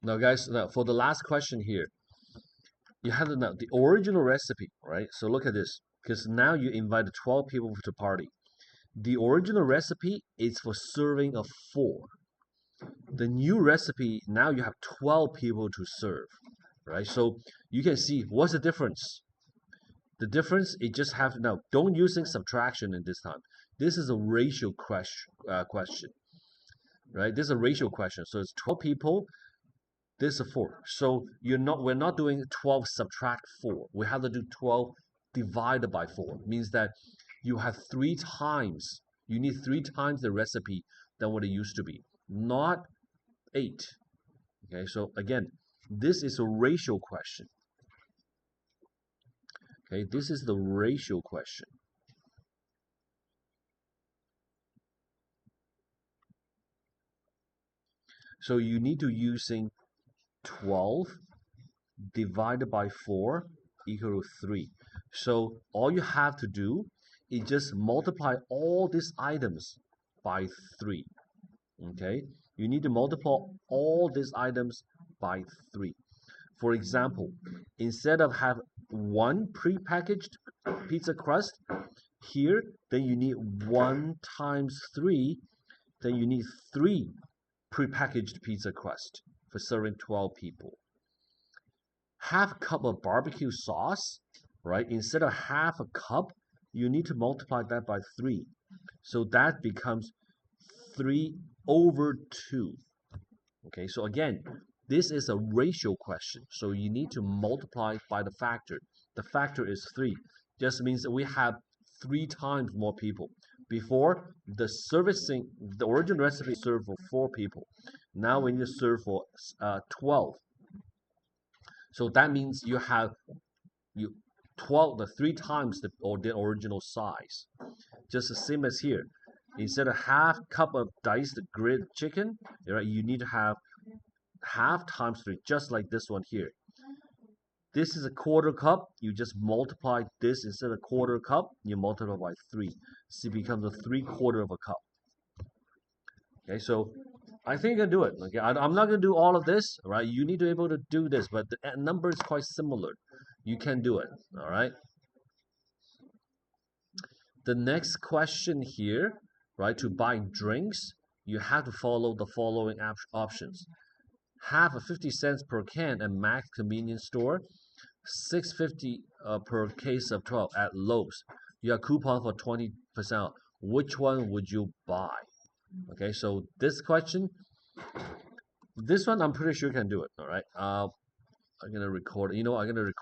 Now, guys, now for the last question here, you have the original recipe, right? So look at this, because now you invited 12 people to the party. The original recipe is for serving of 4. The new recipe, now you have 12 people to serve, right? So you can see what's the difference. The difference is just have now. Don't using subtraction in this time. This is a ratio question, right? This is a ratio question. So it's 12 people. This is 4. So we're not doing 12 subtract 4. We have to do 12 divided by 4. It means that you have 3 times. You need 3 times the recipe than what it used to be, not 8. Okay, so again, this is a ratio question. Okay, this is the ratio question. So you need to using 12 divided by 4 equal to 3. So all you have to do is just multiply all these items by 3. Okay, you need to multiply all these items by 3. For example, instead of have one prepackaged pizza crust here, then you need 1 times 3, then you need 3 prepackaged pizza crust for serving 12 people. Half cup of barbecue sauce, right? Instead of half a cup, you need to multiply that by 3. So that becomes 3 over 2. Okay, so again, this is a ratio question. So you need to multiply by the factor. The factor is 3. Just means that we have 3 times more people. Before, the original recipe served for 4 people. Now we need to serve for 12. So that means you have 12, the 3 times the original size. Just the same as here. Instead of half cup of diced grilled chicken, right, you need to have half times 3, just like this one here. This is a quarter cup. You just multiply this instead of quarter cup. You multiply by 3. So it becomes a 3/4 of a cup. Okay, so I think I can do it. Okay, I'm not gonna do all of this, right? You need to be able to do this, but the number is quite similar. You can do it. All right. The next question here, right? To buy drinks, you have to follow the following options. Half of 50 cents per can at Mac convenience store, 6.50 per case of 12 at Lowe's. You have coupon for 20% off. Which one would you buy? Okay, so this question, this one I'm pretty sure you can do it. All right. I'm gonna record. I'm gonna record.